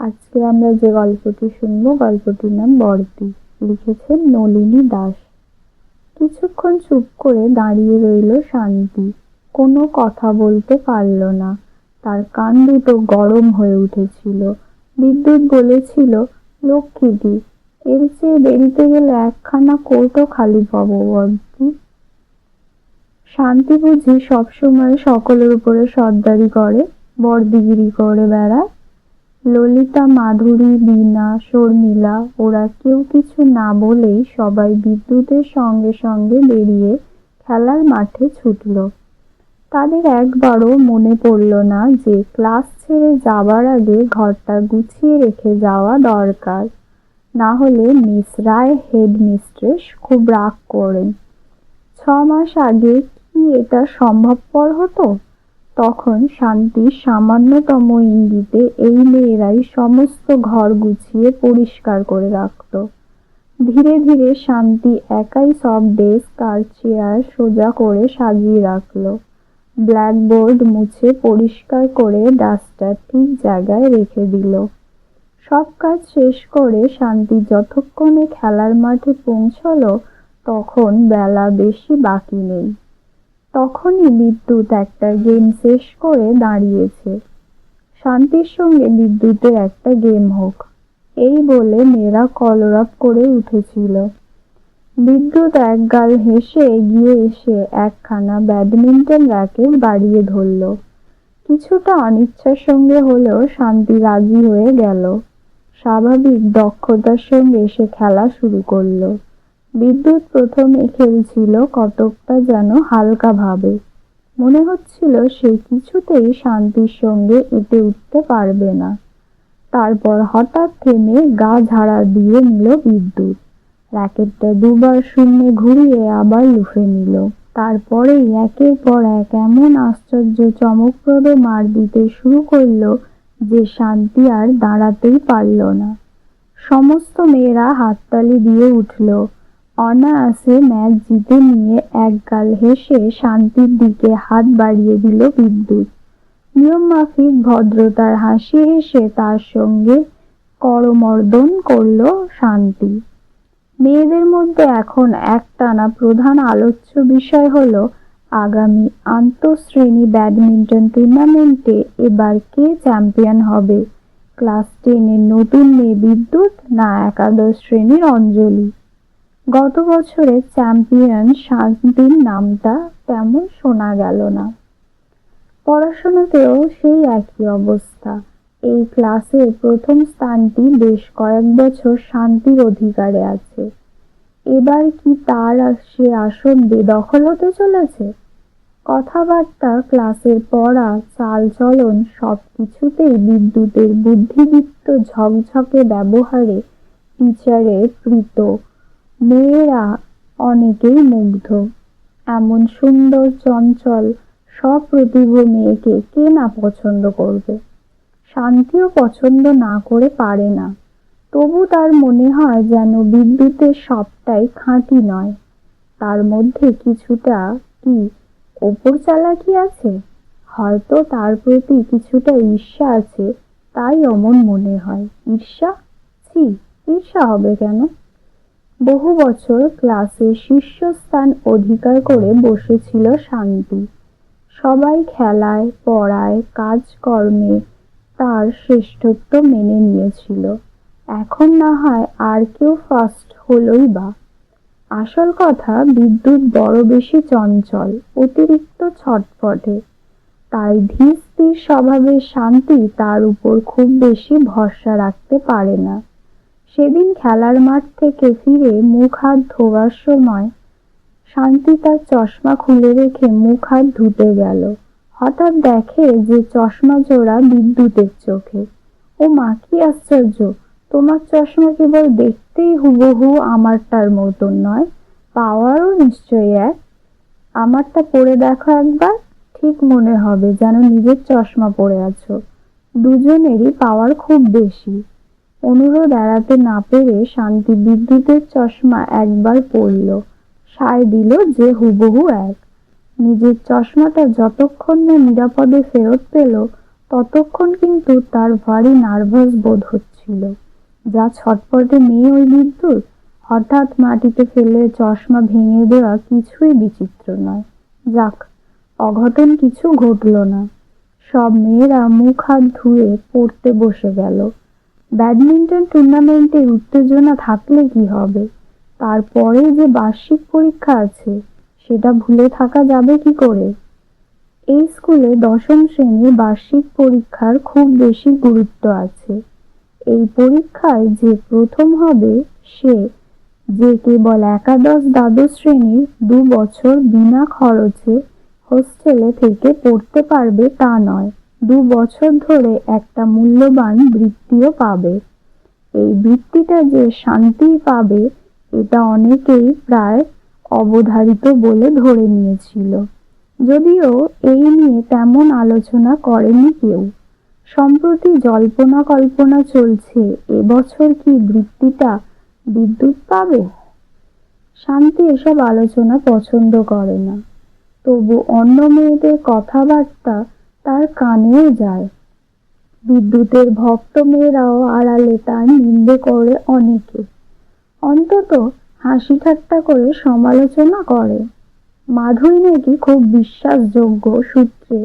আজকে আমরা যে গল্পটি শুনবো গল্পটির নাম বড়দি। লিখেছেন নলিনী দাস। কিছুক্ষণ চুপ করে দাঁড়িয়ে রইল শান্তি। কোনো কথা বলতে পারল না। তার কান দুটো গরম হয়ে উঠেছিল। বিদ্যুৎ বলেছিল, লক্ষ্মীটি, এর চেয়ে দেরিতে গেলে একখানা কোটও খালি পাবো বড়দি। শান্তি বুঝি সবসময় সকলের উপরে সর্দারি করে, বর্দিগিরি করে বেড়ায়। ললিতা, মাধুরী, বীণা, শর্মিলা ওরা কেউ কিছু না বলেই সবাই বিদ্যুতের সঙ্গে সঙ্গে বেরিয়ে খেলার মাঠে ছুটল। তাদের একবারও মনে পড়ল না যে ক্লাস ছেড়ে যাবার আগে ঘরটা গুছিয়ে রেখে যাওয়া দরকার, না হলে মিস রায় হেডমিস্ট্রেস খুব রাগ করেন। 6 মাস আগে কি এটা সম্ভবপর হতো? তখন শান্তির সামান্যতম ইঙ্গিতে এই মেয়েরাই সমস্ত ঘর গুছিয়ে পরিষ্কার করে রাখত। ধীরে ধীরে শান্তি একাই সব ডেস্ক আর চেয়ার সোজা করে সাজিয়ে রাখল। ব্ল্যাকবোর্ড মুছে পরিষ্কার করে ডাস্টার ঠিক জায়গায় রেখে দিল। সব কাজ শেষ করে শান্তি যতক্ষণে খেলার মাঠে পৌঁছল তখন বেলা বেশি বাকি নেই। তখনই বিদ্যুৎ একটা গেম শেষ করে দাঁড়িয়েছে। শান্তির সঙ্গে বিদ্যুতের একটা গেম হোক, এই বলে মেয়েরা কলরব করে উঠেছিল। বিদ্যুৎ একগাল হেসে এগিয়ে এসে একখানা ব্যাডমিন্টন র্যাকেট বাড়িয়ে ধরল। কিছুটা অনিচ্ছার সঙ্গে হলেও শান্তি রাজি হয়ে গেল। স্বাভাবিক দক্ষতার সঙ্গে সে খেলা শুরু করলো। বিদ্যুৎ প্রথমে খেলছিল কতকটা যেন হালকা ভাবে। মনে হচ্ছিল সে কিছুতেই শান্তির সঙ্গে এঁটে উঠতে পারবে না। তারপর হঠাৎ থেমে গা ঝাড়া দিয়ে নিল বিদ্যুৎ। র্যাকেটটা দুবার শূন্যে ঘুরিয়ে আবার লুফে নিল। তারপরেই একের পর এক এমন আশ্চর্য চমকপ্রদ মার দিতে শুরু করল যে শান্তি আর দাঁড়াতেই পারল না। সমস্ত মেয়েরা হাততালি দিয়ে উঠল। অনায়াসে ম্যাচ জিতে নিয়ে একগাল হেসে শান্তির দিকে হাত বাড়িয়ে দিল বিদ্যুৎ। নিয়ম মাফিক ভদ্রতার হাসি হেসে তার সঙ্গে করমর্দন করল শান্তি। মেয়েদের মধ্যে এখন একটানা প্রধান আলোচ্য বিষয় হলো আগামী আন্তঃশ্রেণী ব্যাডমিন্টন টুর্নামেন্টে এবার কে চ্যাম্পিয়ন হবে, ক্লাস 10-এর নতুন মেয়ে বিদ্যুৎ না একাদশ শ্রেণীর অঞ্জলি। গত বছরের চ্যাম্পিয়ন শান্তির নামটা তেমন শোনা গেল না। পড়াশোনাতেও সেই একই অবস্থা। এই ক্লাসের প্রথম স্থানটি বেশ কয়েক বছর শান্তির অধিকারে আছে। এবার কি তার সে আসন বেদখল হতে চলেছে? কথাবার্তা, ক্লাসের পড়া, চালচলন সবকিছুতেই বিদ্যুতের বুদ্ধিদীপ্ত ঝকঝকে ব্যবহারে টিচারের প্রীত। মেয়েরা অনেকেই মুগ্ধ। এমন সুন্দর, চঞ্চল, সপ্রতিভ মেয়েকে কে না পছন্দ করবে? শান্তিও পছন্দ না করে পারে না। তবু তার মনে হয় যেন বিদ্যুতের সবটাই খাঁটি নয়। তার মধ্যে কিছুটা কি ওপর চালাকি আছে? হয়তো তার প্রতি কিছুটা ঈর্ষা আছে, তাই অমন মনে হয়। ঈর্ষা? ছি, ঈর্ষা হবে কেন? বহু বছর ক্লাসে শীর্ষস্থান অধিকার করে বসেছিল শান্তি। সবাই খেলায়, পড়ায়, কাজকর্মে তার শ্রেষ্ঠত্ব মেনে নিয়েছিল। এখন না হয় আর কেউ ফার্স্ট হলোই বা। আসল কথা, বিদ্যুৎ বড় বেশি চঞ্চল, অতিরিক্ত ছটফটে। তাই ধীর স্থির স্বভাবের শান্তি তার উপর খুব বেশি ভরসা রাখতে পারে না। সেদিন খেলার মাঠ থেকে ফিরে মুখ হাত ধোবার সময় শান্তি তার চশমা খুলে রেখে মুখ হাত ধুতে গেল। হঠাৎ দেখে যে চশমা জোড়া বিদ্যুতের চোখে। ও মা, কি আশ্চর্য! তোমার চশমা কেবল দেখতেই হুবহু আমারটার মতন নয়, পাওয়ারও নিশ্চয়ই এক। আমারটা পরে দেখো একবার, ঠিক মনে হবে যেন নিজের চশমা পরে আছো। দুজনেরই পাওয়ার খুব বেশি। অনুরোধ এড়াতে না পেরে শান্তি বিদ্যুতের চশমা একবার পরল, সায় দিল যে হুবহু এক। নিজের চশমাটা যতক্ষণ না নিরাপদে ফেরত পেল ততক্ষণ কিন্তু তার ভারী নার্ভাস বোধ হচ্ছিল। যা ছটপটে মেয়ে ওই বিদ্যুৎ, হঠাৎ মাটিতে ফেলে চশমা ভেঙে দেওয়া কিছুই বিচিত্র নয়। যাক, অঘটন কিছু ঘটল না। সব মেয়েরা মুখ হাত ধুয়ে পড়তে বসে গেল। ব্যাডমিন্টন টুর্নামেন্টে উত্তেজনা থাকলে কি হবে, তারপরে যে বার্ষিক পরীক্ষা আছে সেটা ভুলে থাকা যাবে কি করে। এই স্কুলে দশম শ্রেণীর বার্ষিক পরীক্ষার খুব বেশি গুরুত্ব আছে। এই পরীক্ষায় যে প্রথম হবে সে যে কেবল একাদশ দ্বাদশ শ্রেণীর 2 বছর বিনা খরচে হোস্টেলে থেকে পড়তে পারবে তা নয়, 2 বছর ধরে একটা মূল্যবান বৃত্তিও পাবে। এই বৃত্তিটা যে শান্তি পাবে এটা অনেকেই প্রায় অবধারিত বলে ধরে নিয়েছিল, যদিও এই নিয়ে তেমন আলোচনা করেনি কেউ। সম্প্রতি জল্পনা কল্পনা চলছে এবছর কি বৃত্তিটা বিদ্যুৎ পাবে। শান্তি এসব আলোচনা পছন্দ করে না, তবু অন্য মেয়েদের কথাবার্তা তার কানেও যায়। বিদ্যুতের ভক্ত মেয়েরাও আড়ালে তার নিন্দে করে অনেকে, অন্তত হাসি ঠাট্টা করে সমালোচনা করে। মাধুরী নাকি খুব বিশ্বাসযোগ্য সূত্রে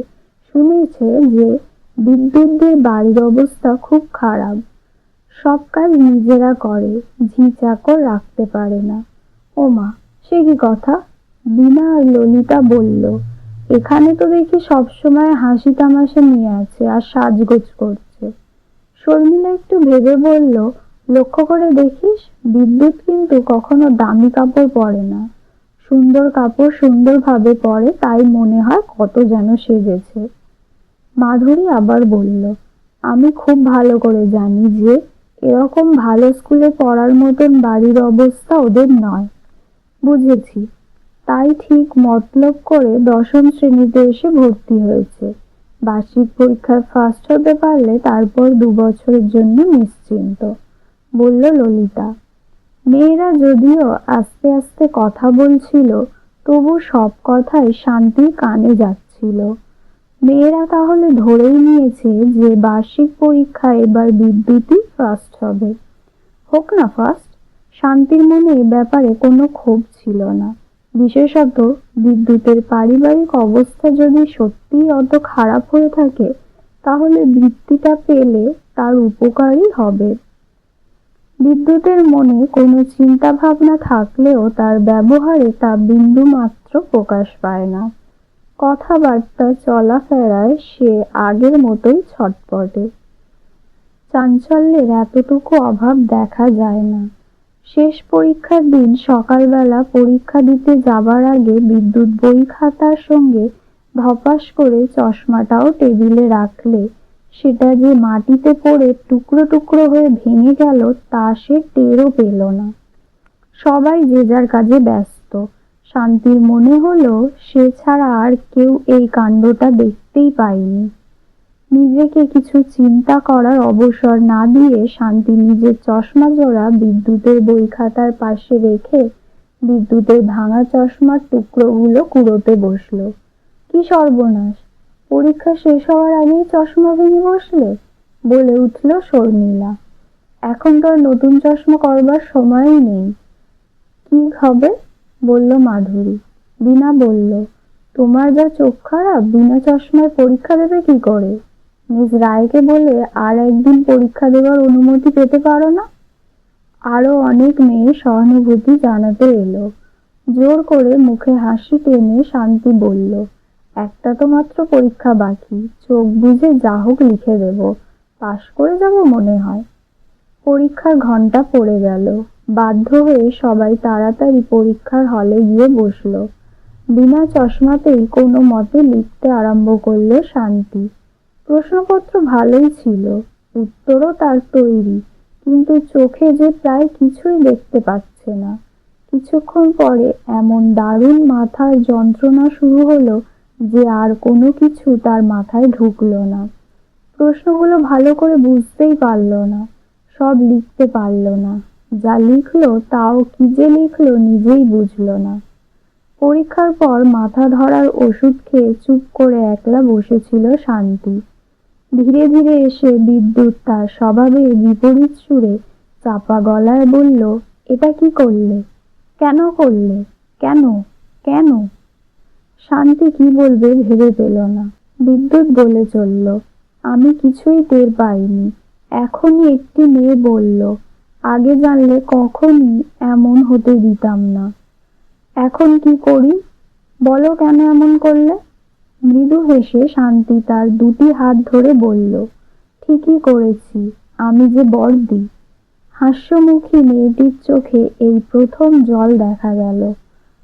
শুনেছে যে বিদ্যুৎদের বাড়ির অবস্থা খুব খারাপ, সব কাজ নিজেরা করে, ঝি চাকর রাখতে পারে না। ওমা, সে কি কথা! বীণা আর ললিতা বলল, এখানে তো দেখি সবসময় হাসি তামাশা নিয়ে আছে আর সাজগোজ করছে। শর্মিলা একটু ভেবে বলল, লক্ষ্য করে দেখিস, বিদ্যুৎ কিন্তু কখনো দামি কাপড় পরে না। সুন্দর কাপড় সুন্দরভাবে পরে, তাই মনে হয় কত যেন সেজেছে। মাধুরী আবার বলল, আমি খুব ভালো করে জানি যে এরকম ভালো স্কুলে পড়ার মতন বাড়ির অবস্থা ওদের নয়। বুঝেছি, তাই ঠিক মতলব করে দশম শ্রেণীতে এসে ভর্তি হয়েছে। বার্ষিক পরীক্ষায় ফার্স্ট হতে পারলে তারপর 2 বছরের জন্য নিশ্চিন্ত, বলল ললিতা। মেয়েরা যদিও আস্তে আস্তে কথা বলছিল, তবু সব কথাই শান্তির কানে যাচ্ছিল। মেয়েরা তাহলে ধরেই নিয়েছে যে বার্ষিক পরীক্ষায় এবার বিদ্যুৎই ফার্স্ট হবে। হোক না ফার্স্ট, শান্তির মনে এ ব্যাপারে কোনো ক্ষোভ ছিল না। বিশেষত বিদ্যুতের পারিবারিক অবস্থা যদি সত্যিই অত খারাপ হয়ে থাকে, তাহলে বৃত্তিটা পেলে তার উপকারই হবে। বিদ্যুতের মনে কোনো চিন্তা ভাবনা থাকলেও তার ব্যবহারে তা বিন্দু মাত্র প্রকাশ পায় না। কথাবার্তা চলাফেরায় সে আগের মতোই ছটপটে। চাঞ্চল্যের এতটুকু অভাব দেখা যায় না। শেষ পরীক্ষার দিন সকালবেলা পরীক্ষা দিতে যাবার আগে বিদ্যুৎ বই খাতার সঙ্গে ধপাস করে চশমাটাও টেবিলে রাখলে সেটা যে মাটিতে পড়ে টুকরো টুকরো হয়ে ভেঙে গেল তা সে টেরও পেল না। সবাই যে যার কাজে ব্যস্ত। শান্তির মনে হলো সে ছাড়া আর কেউ এই কাণ্ডটা দেখতেই পায়নি। নিজেকে কিছু চিন্তা করার অবসর না দিয়ে শান্তি নিজের চশমা জোড়া বিদ্যুতের বই খাতার পাশে রেখে বিদ্যুতের ভাঙা চশমার টুকরোগুলো কুড়োতে বসলো। কি সর্বনাশ! পরীক্ষা শেষ হওয়ার আগেই চশমা ভেঙে বসলে, বলে উঠল শর্মিলা। এখন তো আর নতুন চশমা করবার সময়ই নেই। কি হবে, বলল মাধুরী। বীণা বলল, তোমার যা চোখ খারাপ, বিনা চশমায় পরীক্ষা দেবে কি করে? মিস রায়কে বলে আর একদিন পরীক্ষা দেওয়ার অনুমতি পেতে পারো না? আরো অনেক মেয়ে সহানুভূতি জানাতে এলো। জোর করে মুখে হাসি টেনে শান্তি বলল, একটা তো মাত্র পরীক্ষা বাকি, চোখ বুঝে যা হোক লিখে দেব, পাশ করে যাব মনে হয়। পরীক্ষার ঘন্টা পড়ে গেল। বাধ্য হয়ে সবাই তাড়াতাড়ি পরীক্ষার হলে গিয়ে বসলো। বিনা চশমাতেই কোনো মতে লিখতে আরম্ভ করলো শান্তি। প্রশ্নপত্র ভালোই ছিল, উত্তরও তার তৈরি, কিন্তু চোখে যে প্রায় কিছুই দেখতে পাচ্ছে না। কিছুক্ষণ পরে এমন দারুণ মাথার যন্ত্রণা শুরু হলো যে আর কোনো কিছু তার মাথায় ঢুকলো না। প্রশ্নগুলো ভালো করে বুঝতেই পারলো না, সব লিখতে পারলো না। যা লিখলো তাও কি যে লিখলো নিজেই বুঝলো না। পরীক্ষার পর মাথা ধরার ওষুধ খেয়ে চুপ করে একলা বসেছিল শান্তি। ধীরে ধীরে এসে বিদ্যুৎ তার স্বভাবের বিপরীত সুরে চাপা গলায় বলল, এটা কি করলে? কেন করলে? কেন? কেন? শান্তি কি বলবে ভেবে পেল না। বিদ্যুৎ বলে চলল, আমি কিছুই টের পাইনি। এখনই একটি মেয়ে বলল, আগে জানলে কখনই এমন হতে দিতাম না। এখন কি করি? বলো কেন এমন করলে? মৃদু হেসে শান্তি তার দুটি হাত ধরে বলল, ঠিকই করেছি, আমি যে বড়দি। হাস্যমুখী মেয়েটির চোখে এই প্রথম জল দেখা গেল।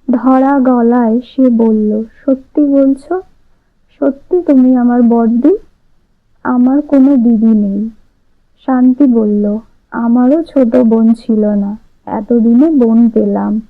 ধরা গলায় সে বলল, সত্যি বলছো? সত্যি তুমি আমার বড়দি? আমার কোনো দিদি নেই। শান্তি বলল, আমারও ছোট বোন ছিল না, এতদিনে বোন পেলাম।